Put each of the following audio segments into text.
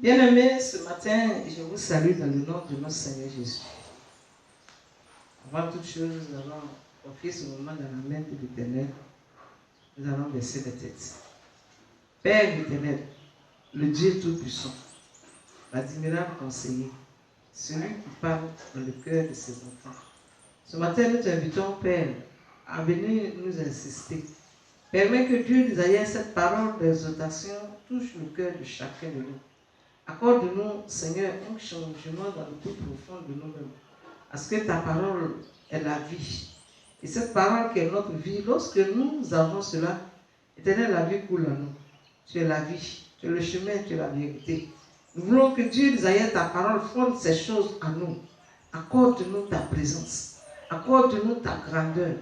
Bien-aimés, ce matin, je vous salue dans le nom de notre Seigneur Jésus. Avant toute chose, nous allons confier ce moment dans la main de l'Éternel. Nous allons baisser les têtes. Père éternel, le Dieu Tout-Puissant, l'admirable conseiller, celui qui parle dans le cœur de ses enfants. Ce matin, nous t'invitons, Père, à venir nous insister. Permets que Dieu nous aille cette parole d'exhortation touche le cœur de chacun de nous. Accorde-nous, Seigneur, un changement dans le plus profond de nous-mêmes. Parce que ta parole est la vie. Et cette parole qui est notre vie, lorsque nous avons cela, éternel, la vie coule en nous. Tu es la vie, tu es le chemin, tu es la vérité. Nous voulons que Dieu nous aille ta parole, fonde ces choses en nous. Accorde-nous ta présence. Accorde-nous ta grandeur.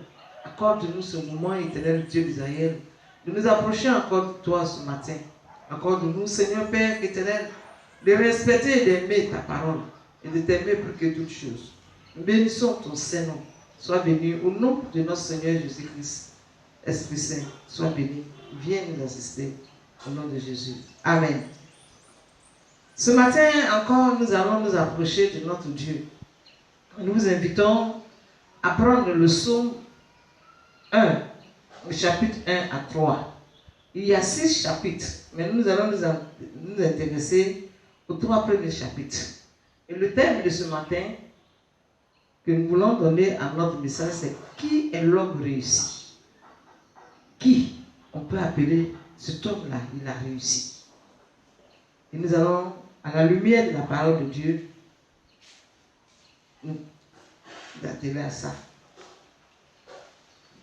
Accorde-nous ce moment, éternel Dieu d'Israël, de nous approcher encore de toi ce matin. Accorde-nous, Seigneur Père éternel, de respecter et d'aimer ta parole et de t'aimer plus que toutes choses. Nous bénissons ton Saint-Nom. Sois béni au nom de notre Seigneur Jésus-Christ. Esprit Saint, sois béni. Viens nous assister au nom de Jésus. Amen. Ce matin encore, nous allons nous approcher de notre Dieu. Nous vous invitons à prendre le psaume 1, le chapitre 1 à 3. Il y a 6 chapitres, mais nous allons nous intéresser aux 3 premiers chapitres. Et le thème de ce matin que nous voulons donner à notre message, c'est qui est l'homme réussi? Qui on peut appeler cet homme-là, il a réussi? Et nous allons, à la lumière de la parole de Dieu, nous atteler à ça.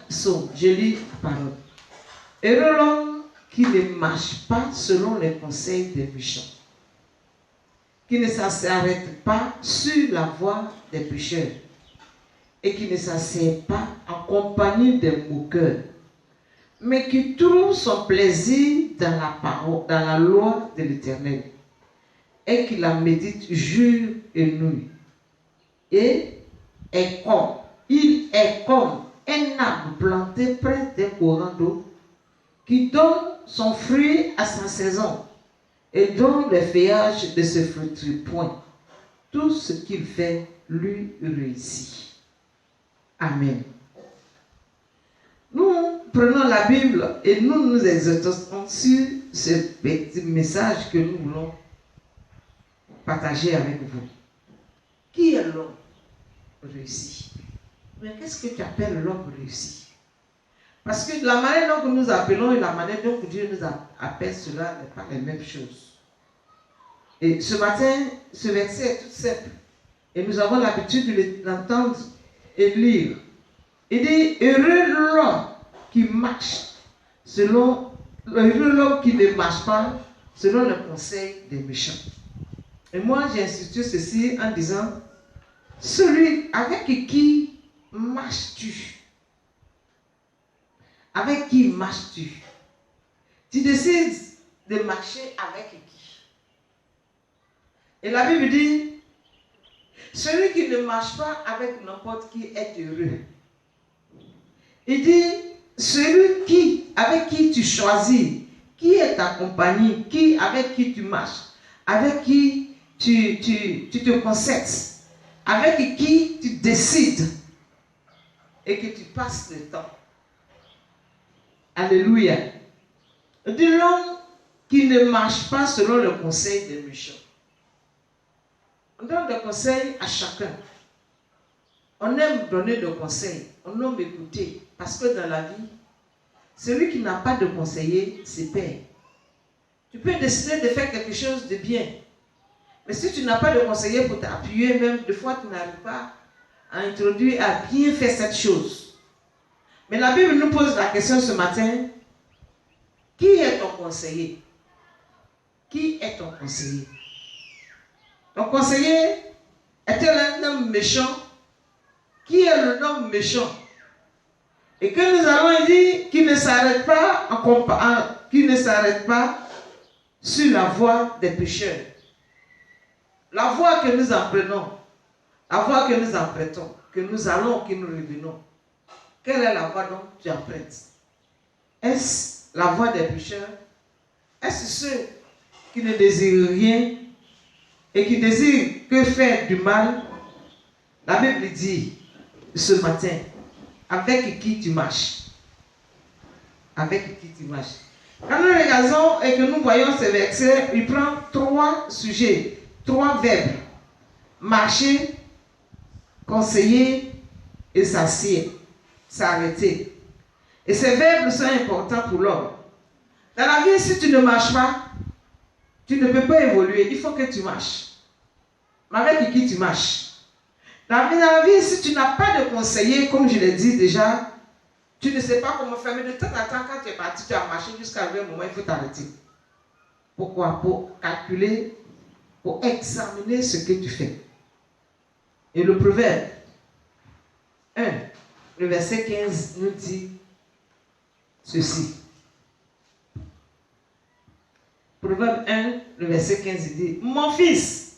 Je lis la parole. Heureux l'homme qui ne marche pas selon les conseils des méchants, qui ne s'arrête pas sur la voie des pécheurs et qui ne s'assied pas en compagnie des moqueurs, mais qui trouve son plaisir dans la parole, dans la loi de l'Éternel et qui la médite jour et nuit. Et il est comme un arbre planté près d'un courant d'eau qui donne son fruit à sa saison et dont le feuillage ne se flétrit point. Tout ce qu'il fait lui réussit. Amen. Nous prenons la Bible et nous nous exhortons sur ce petit message que nous voulons partager avec vous. Qui est l'homme réussi? Mais qu'est-ce que tu appelles l'homme réussi? Parce que la manière dont nous appelons et la manière dont Dieu nous appelle, cela n'est pas les mêmes choses. Et ce matin, ce verset est tout simple. Et nous avons l'habitude de l'entendre et lire. Il dit, heureux l'homme qui marche heureux l'homme qui ne marche pas selon le conseil des méchants. Et moi, j'ai institué ceci en disant, celui avec qui marches-tu? Avec qui marches-tu? Tu décides de marcher avec qui? Et la Bible dit, celui qui ne marche pas avec n'importe qui est heureux. Il dit, celui avec qui tu choisis, qui est ta compagnie, avec qui tu marches, avec qui tu te concertes, avec qui tu décides et que tu passes le temps. Alléluia. De l'homme qui ne marche pas selon le conseil des méchants. On donne des conseils à chacun. On aime donner des conseils. On aime écouter. Parce que dans la vie, celui qui n'a pas de conseiller, c'est père. Tu peux décider de faire quelque chose de bien. Mais si tu n'as pas de conseiller pour t'appuyer, même des fois tu n'arrives pas à introduire, à bien faire cette chose. Mais la Bible nous pose la question ce matin, qui est ton conseiller? Qui est ton conseiller? Ton conseiller est-il un homme méchant? Qui est le homme méchant? Et que nous allons dire qu'il ne s'arrête pas sur la voie des pécheurs. La voie que nous apprenons, la voie que nous empruntons, que nous allons, que nous revenons. Quelle est la voie dont tu empruntes? Est-ce la voie des pécheurs? Est-ce ceux qui ne désirent rien et qui désire que faire du mal, la Bible dit ce matin, avec qui tu marches? Avec qui tu marches? Quand nous regardons et que nous voyons ces versets, il prend 3 sujets, 3 verbes. Marcher, conseiller et s'arrêter. Et ces verbes sont importants pour l'homme. Dans la vie, si tu ne marches pas, tu ne peux pas évoluer. Il faut que tu marches. Mais avec qui tu marches? Dans la vie, si tu n'as pas de conseiller, comme je l'ai dit déjà, tu ne sais pas comment faire. Mais de temps en temps, quand tu es parti, tu as marché jusqu'à un moment, il faut t'arrêter. Pourquoi? Pour calculer, pour examiner ce que tu fais. Et le proverbe 1, le verset 15 nous dit ceci. Proverbe 1, le verset 15 dit: mon fils,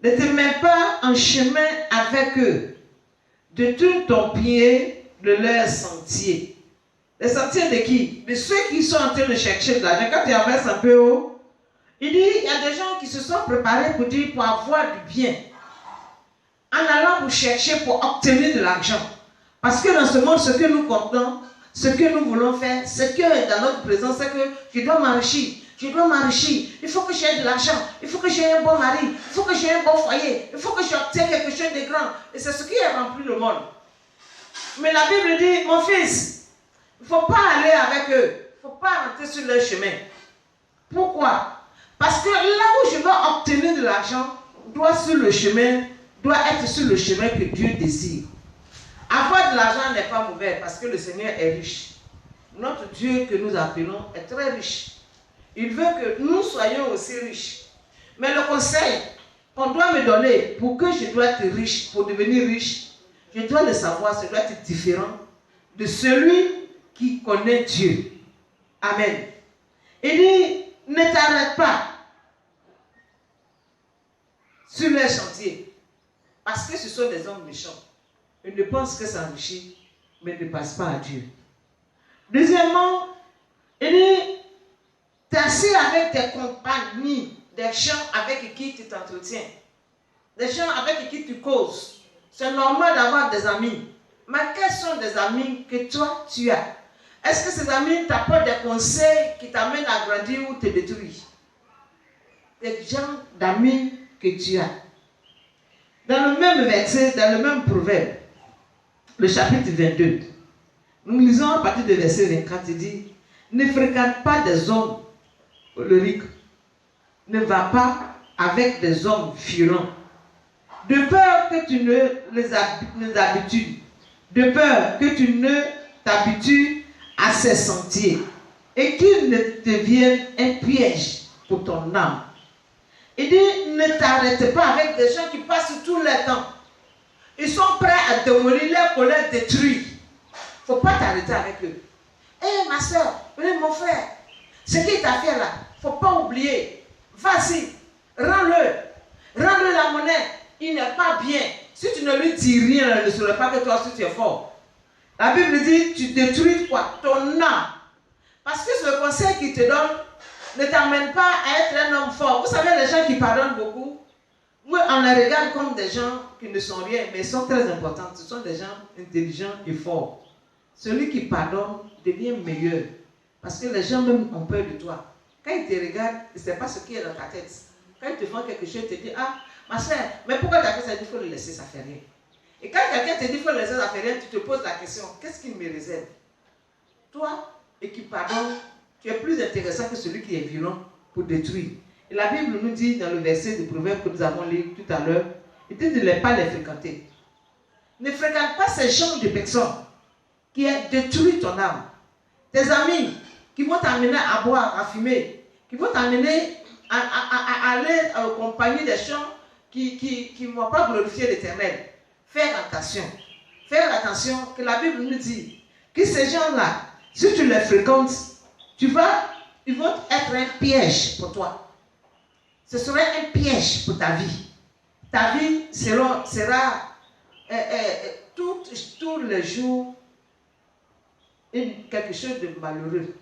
ne te mets pas en chemin avec eux, de tout ton pied de leur sentier. Les sentiers de qui? De ceux qui sont en train de chercher de l'argent. Quand tu avances un peu haut, il dit, il y a des gens qui se sont préparés pour dire, pour avoir du bien, en allant pour chercher, pour obtenir de l'argent. Parce que dans ce monde, ce que nous comptons, ce que nous voulons faire, c'est que dans notre présence, c'est que je dois m'enrichir. Je dois m'enrichir. Il faut que j'aie de l'argent. Il faut que j'aie un bon mari. Il faut que j'aie un bon foyer. Il faut que j'obtienne quelque chose de grand. Et c'est ce qui a rempli le monde. Mais la Bible dit, mon fils, il ne faut pas aller avec eux. Il ne faut pas rentrer sur leur chemin. Pourquoi? Parce que là où je vais obtenir de l'argent, doit être sur le chemin que Dieu désire. Avoir de l'argent n'est pas mauvais parce que le Seigneur est riche. Notre Dieu que nous appelons est très riche. Il veut que nous soyons aussi riches. Mais le conseil qu'on doit me donner pour que je dois être riche, pour devenir riche, je dois le savoir, ça doit être différent de celui qui connaît Dieu. Amen. Il dit, ne t'arrête pas sur leur chantier. Parce que ce sont des hommes méchants. Ils ne pensent que s'enrichir, mais ne passent pas à Dieu. Deuxièmement, il dit, t'assis avec tes compagnies, des gens avec qui tu t'entretiens, des gens avec qui tu causes. C'est normal d'avoir des amis. Mais quels sont des amis que toi, tu as? Est-ce que ces amis t'apportent des conseils qui t'amènent à grandir ou te détruire? Des gens d'amis que tu as. Dans le même verset, dans le même proverbe, le chapitre 22, nous lisons à partir du verset 24, il dit, ne fréquente pas des hommes colériques, ne va pas avec des hommes violents, de peur que tu ne les habitues, de peur que tu ne t'habitues à ces sentiers et qu'ils ne deviennent un piège pour ton âme. Il dit, ne t'arrête pas avec des gens qui passent tout le temps. Ils sont prêts à démolir leur colère, détruire. Il ne faut pas t'arrêter avec eux. Hé, ma soeur, mon frère, ce qu'il t'a fait là, il ne faut pas oublier. Vas-y, rends-le la monnaie. Il n'est pas bien. Si tu ne lui dis rien, il ne saurait pas que toi aussi tu es fort. La Bible dit, tu détruis quoi? Ton âme. Parce que ce conseil qu'il te donne ne t'amène pas à être un homme fort. Vous savez, les gens qui pardonnent beaucoup, on les regarde comme des gens qui ne sont rien, mais ils sont très importants. Ce sont des gens intelligents et forts. Celui qui pardonne devient meilleur. Parce que les gens même ont peur de toi. Quand ils te regardent, ils ne savent pas ce qui est dans ta tête. Quand ils te font quelque chose, ils te disent, ah, ma soeur, mais pourquoi tu as fait ça? Il faut le laisser, ça ne fait rien. Et quand quelqu'un te dit qu'il faut le laisser, ça ne fait rien, tu te poses la question, qu'est-ce qu'il me réserve? Toi, et qui pardonne, tu es plus intéressant que celui qui est violent pour détruire. Et la Bible nous dit dans le verset du proverbe que nous avons lu tout à l'heure, il dit de ne pas les fréquenter. Ne fréquente pas ces genres de personnes qui détruisent ton âme. Tes amis qui vont t'amener à boire, à fumer, qui vont t'amener à aller accompagner des gens qui ne vont pas glorifier l'Éternel. Faire attention. Faire attention que la Bible nous dit que ces gens-là, si tu les fréquentes, ils vont être un piège pour toi. Ce serait un piège pour ta vie. Ta vie sera tous les jours quelque chose de malheureux,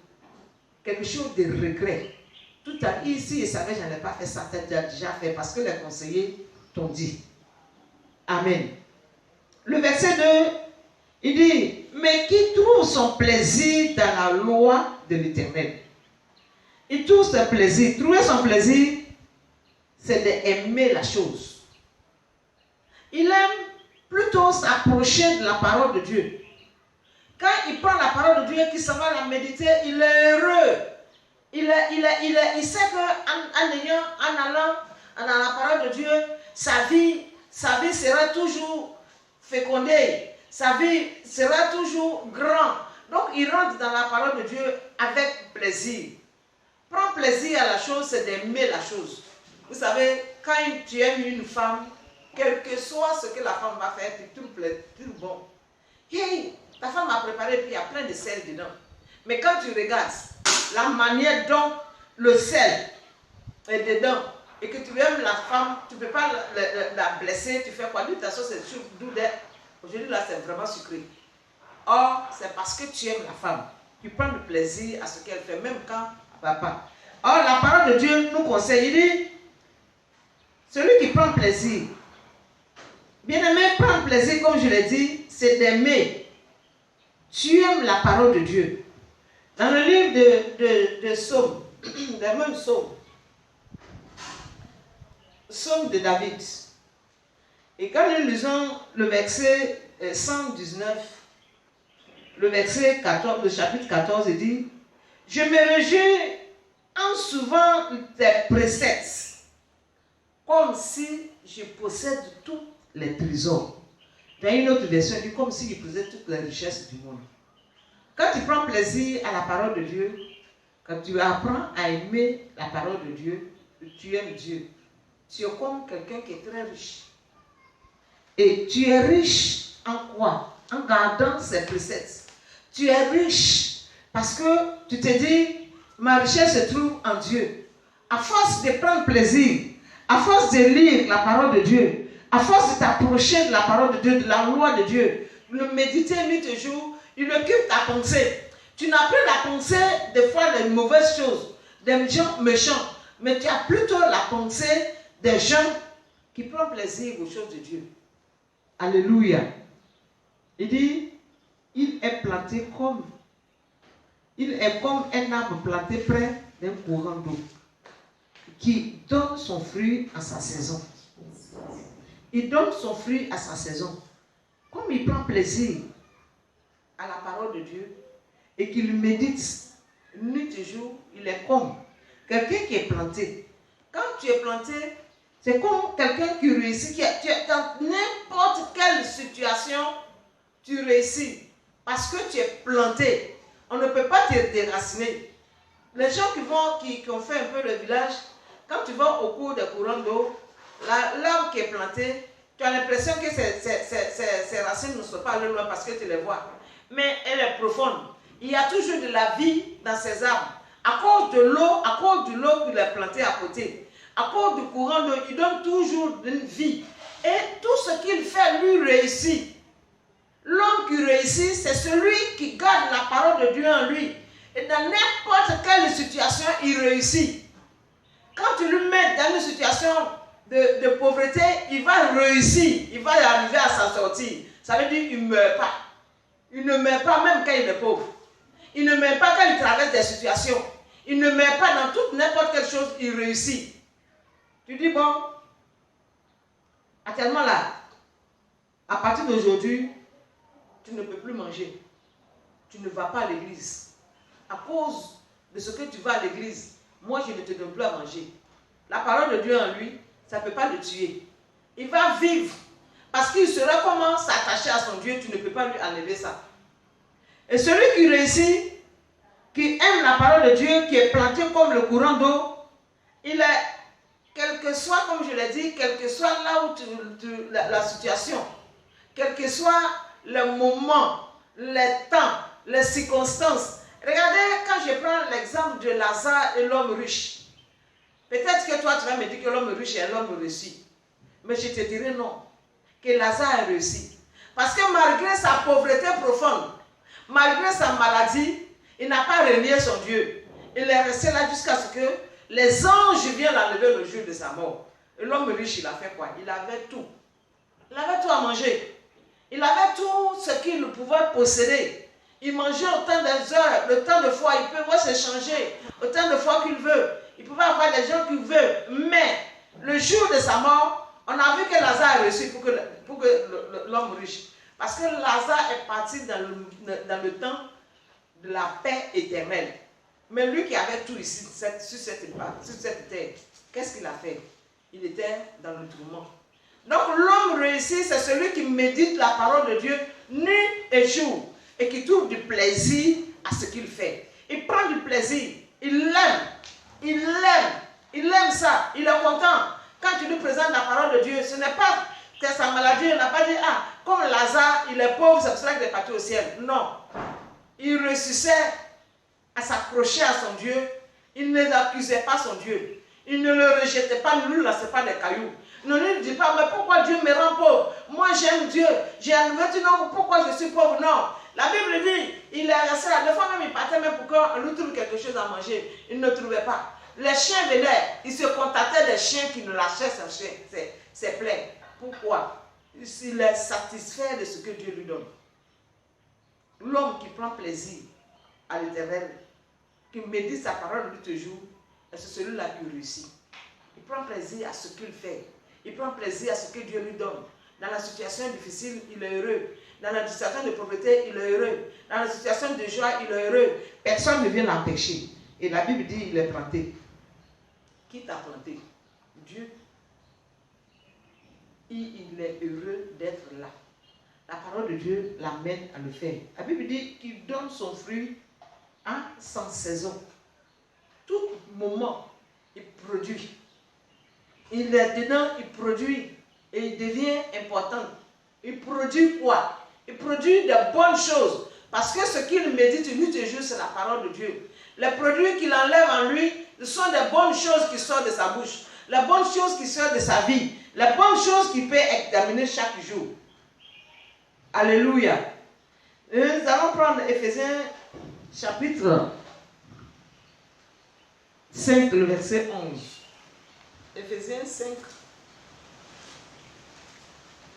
quelque chose de regret. tout à ici, il savait que je n'avais pas fait ça, tu as déjà fait parce que les conseillers t'ont dit. Amen. Le verset 2, il dit, mais qui trouve son plaisir dans la loi de l'Éternel. Il trouve son plaisir. Trouver son plaisir, c'est d'aimer la chose. Il aime plutôt s'approcher de la parole de Dieu. Quand il prend la parole de Dieu et qu'il s'en va la méditer, il est heureux. Il sait qu'en allant dans la parole de Dieu, sa vie sera toujours fécondée. Sa vie sera toujours grande. Donc il rentre dans la parole de Dieu avec plaisir. Prendre plaisir à la chose, c'est d'aimer la chose. Vous savez, quand tu aimes une femme, quel que soit ce que la femme va faire, tu trouves bon. Hey, ta femme a préparé, puis il y a plein de sel dedans. Mais quand tu regardes la manière dont le sel est dedans, et que tu aimes la femme, tu ne peux pas la blesser, tu fais quoi? De toute façon, c'est doux d'être. Aujourd'hui, là, c'est vraiment sucré. Or, c'est parce que tu aimes la femme. Tu prends du plaisir à ce qu'elle fait, même quand papa. Or, la parole de Dieu nous conseille, il dit, celui qui prend plaisir, bien-aimé, prendre plaisir, comme je l'ai dit, c'est d'aimer. Tu aimes la parole de Dieu. Dans le livre de Psaume, le même Psaume, Psaume de David, et quand nous lisons le verset 119, le verset 14, le chapitre 14, il dit, je me réjouis en souvent tes préceptes, comme si je possède tous les trésors. Dans une autre version, il dit comme si je possède toutes les richesses du monde. Quand tu prends plaisir à la parole de Dieu, quand tu apprends à aimer la parole de Dieu, tu aimes Dieu. Tu es comme quelqu'un qui est très riche. Et tu es riche en quoi? En gardant ses préceptes. Tu es riche parce que tu te dis, ma richesse se trouve en Dieu. À force de prendre plaisir, à force de lire la parole de Dieu, à force de t'approcher de la parole de Dieu, de la loi de Dieu, de le méditer nuit et jour, il occupe ta pensée. Tu n'as plus la pensée des fois des mauvaises choses, des gens méchants, mais tu as plutôt la pensée des gens qui prennent plaisir aux choses de Dieu. Alléluia. Il dit, il est comme un arbre planté près d'un courant d'eau qui donne son fruit à sa saison. Il donne son fruit à sa saison. Comme il prend plaisir à la parole de Dieu et qu'il médite nuit et jour, il est comme quelqu'un qui est planté. Quand tu es planté, c'est comme quelqu'un qui réussit. Tu es dans n'importe quelle situation, tu réussis. Parce que tu es planté. On ne peut pas te déraciner. Les gens qui ont fait un peu le village, quand tu vas au cours des courants d'eau, l'arbre qui est planté, tu as l'impression que ses racines ne sont pas allées loin parce que tu les vois. Mais elle est profonde. Il y a toujours de la vie dans ces arbres. À cause de l'eau qu'il a plantée à côté. À cause du courant d'eau, il donne toujours une vie. Et tout ce qu'il fait, lui réussit. L'homme qui réussit, c'est celui qui garde la parole de Dieu en lui. Et dans n'importe quelle situation, il réussit. Quand tu lui mets dans une situation de pauvreté, il va réussir. Il va arriver à s'en sortir. Ça veut dire qu'il ne meurt pas. Il ne meurt pas même quand il est pauvre. Il ne meurt pas quand il traverse des situations. Il ne meurt pas dans toute n'importe quelle chose, il réussit. Tu dis, bon, actuellement là, à partir d'aujourd'hui, tu ne peux plus manger. Tu ne vas pas à l'église. À cause de ce que tu vas à l'église, moi je ne te donne plus à manger. La parole de Dieu en lui, ça ne peut pas le tuer. Il va vivre. Parce qu'il saura comment s'attacher à son Dieu, tu ne peux pas lui enlever ça. Et celui qui réussit, qui aime la parole de Dieu, qui est planté comme le courant d'eau, il est, quel que soit, comme je l'ai dit, quel que soit là où la situation, quel que soit le moment, les temps, les circonstances. Regardez, quand je prends l'exemple de Lazare et l'homme riche, peut-être que toi, tu vas me dire que l'homme riche est l'homme réussi. Mais je te dirai non, que Lazare a réussi. Parce que malgré sa pauvreté profonde, malgré sa maladie, il n'a pas renié son Dieu. Il est resté là jusqu'à ce que Les anges viennent l'enlever le jour de sa mort. Et l'homme riche, il a fait quoi? Il avait tout. Il avait tout à manger. Il avait tout ce qu'il pouvait posséder. Il mangeait autant d'heures, le temps de fois, il pouvait s'échanger autant de fois qu'il veut. Il pouvait avoir des gens qu'il veut. Mais le jour de sa mort, on a vu que Lazare a reçu pour que l'homme riche. Parce que Lazare est parti dans le temps de la paix éternelle. Mais lui qui avait tout ici, sur cette terre, qu'est-ce qu'il a fait? Il était dans le tourment. Donc l'homme réussi, c'est celui qui médite la parole de Dieu nuit et jour et qui trouve du plaisir à ce qu'il fait. Il prend du plaisir, il aime ça, il est content. Quand tu lui présentes la parole de Dieu, ce n'est pas que sa maladie, il n'a pas dit, ah, comme Lazare, il est pauvre, c'est pour cela qu'il est parti au ciel. Non. Il réussissait à s'accrocher à son Dieu. Il ne l'accusait pas son Dieu. Il ne le rejetait pas, ne lui lançait pas des cailloux. Ne lui dit pas, mais pourquoi Dieu me rend pauvre? Moi j'aime Dieu. J'ai un non, pourquoi je suis pauvre? Non. La Bible dit, il est resté là. Des fois même, il partait même pour qu'on lui trouve quelque chose à manger. Il ne trouvait pas. Les chiens venaient, il se contactait des chiens qui ne lâchaient ses plaies. Pourquoi? Il est satisfait de ce que Dieu lui donne. L'homme qui prend plaisir à l'Éternel, qui médite sa parole nuit et jour, c'est celui-là qui réussit. Il prend plaisir à ce qu'il fait. Il prend plaisir à ce que Dieu lui donne. Dans la situation difficile, il est heureux. Dans la situation de pauvreté, il est heureux. Dans la situation de joie, il est heureux. Personne ne vient l'empêcher. Et la Bible dit, il est planté. Qui t'a planté? Dieu. Il est heureux d'être là. La parole de Dieu l'amène à le faire. La Bible dit qu'il donne son fruit sans saison. Tout moment, il produit. Il est dedans, il produit. Et il devient important. Il produit quoi? Il produit de bonnes choses. Parce que ce qu'il médite nuit et jour, c'est la parole de Dieu. Les produits qu'il enlève en lui, ce sont des bonnes choses qui sortent de sa bouche. Les bonnes choses qui sortent de sa vie. Les bonnes choses qu'il peut examiner chaque jour. Alléluia. Nous allons prendre Éphésiens chapitre 5, le verset 11. Éphésiens 5.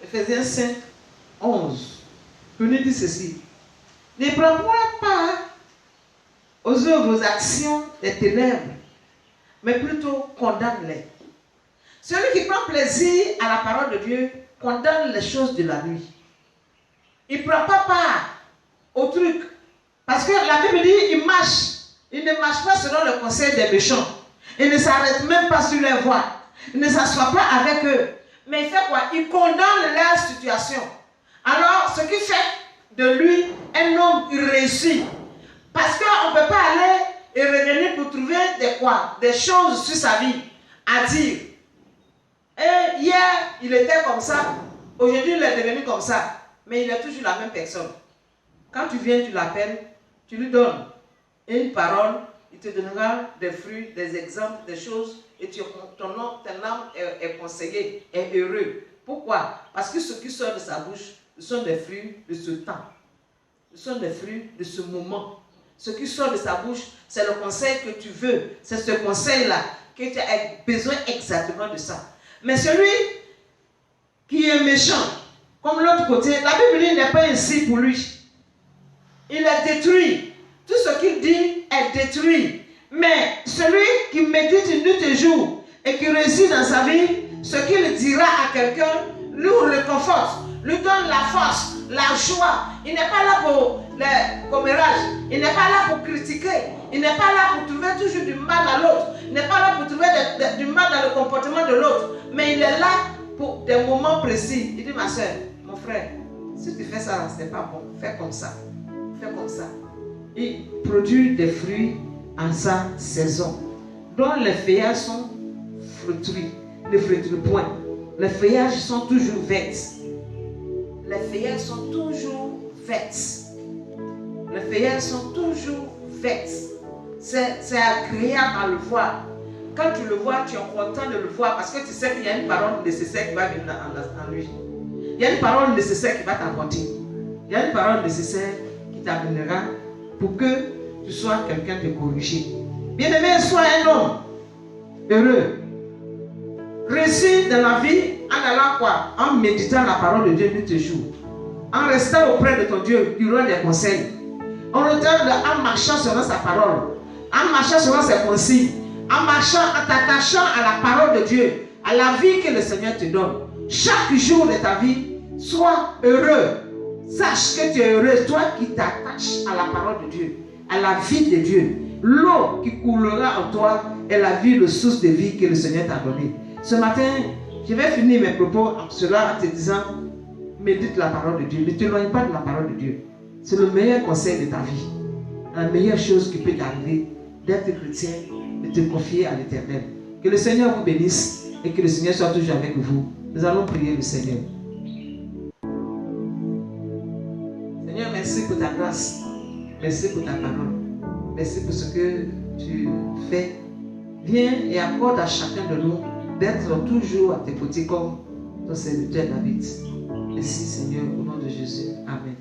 Éphésiens 5, 11. Nous dit ceci. Ne prends pas aux œuvres, aux actions des ténèbres, mais plutôt condamne-les. Celui qui prend plaisir à la parole de Dieu condamne les choses de la nuit. Il ne prend pas part au truc. Parce que la Bible dit, il marche. Il ne marche pas selon le conseil des méchants. Il ne s'arrête même pas sur les voies. Il ne s'assoit pas avec eux. Mais il fait quoi? Il condamne leur situation. Alors, ce qui fait de lui un homme réussi. Parce qu'on ne peut pas aller et revenir pour trouver des choses sur sa vie à dire. Et hier, il était comme ça. Aujourd'hui, il est devenu comme ça. Mais il est toujours la même personne. Quand tu viens, tu l'appelles, tu lui donnes une parole, il te donnera des fruits, des exemples, des choses, et ton âme est conseillée, est heureux. Pourquoi? Parce que ce qui sort de sa bouche, ce sont des fruits de ce temps. Ce sont des fruits de ce moment. Ce qui sort de sa bouche, c'est le conseil que tu veux. C'est ce conseil-là que tu as besoin exactement de ça. Mais celui qui est méchant, comme l'autre côté, la Bible n'est pas ainsi pour lui. Il est détruit. Tout ce qu'il dit est détruit. Mais celui qui médite nuit et jour et qui réussit dans sa vie, ce qu'il dira à quelqu'un, lui réconforte, lui donne la force, la joie. Il n'est pas là pour les commérages. Il n'est pas là pour critiquer. Il n'est pas là pour trouver toujours du mal à l'autre. Il n'est pas là pour trouver du mal dans le comportement de l'autre. Mais il est là pour des moments précis. Il dit, ma soeur, mon frère, si tu fais ça, ce n'est pas bon. Fais comme ça. Fais comme ça. Il produit des fruits en sa saison, dont les feuillages sont fructueux. Point. Les feuillages sont toujours verts. Les feuillages sont toujours verts. Les feuillages sont toujours verts. C'est agréable à le voir. Quand tu le vois, tu es content de le voir parce que tu sais qu'il y a une parole nécessaire qui va venir en lui. Il y a une parole nécessaire qui va t'apporter. Il y a une parole nécessaire qui t'amènera pour que tu sois quelqu'un de corrigé. Bien-aimé, sois un homme heureux. Réussir dans la vie en allant quoi? En méditant la parole de Dieu nuit et jour. En restant auprès de ton Dieu, durant les conseils. En marchant selon sa parole. En marchant selon ses consignes. En marchant, en t'attachant à la parole de Dieu. À la vie que le Seigneur te donne. Chaque jour de ta vie, sois heureux. Sache que tu es heureux, toi qui t'attaches à la parole de Dieu, à la vie de Dieu. L'eau qui coulera en toi est la vie, la source de vie que le Seigneur t'a donnée. Ce matin, je vais finir mes propos en cela en te disant, médite la parole de Dieu. Ne t'éloigne pas de la parole de Dieu. C'est le meilleur conseil de ta vie. La meilleure chose qui peut t'arriver, d'être chrétien, de te confier à l'Éternel. Que le Seigneur vous bénisse et que le Seigneur soit toujours avec vous. Nous allons prier le Seigneur. Seigneur, merci pour ta grâce. Merci pour ta parole. Merci pour ce que tu fais. Viens et accorde à chacun de nous d'être toujours à tes côtés comme ton serviteur David. Merci Seigneur, au nom de Jésus. Amen.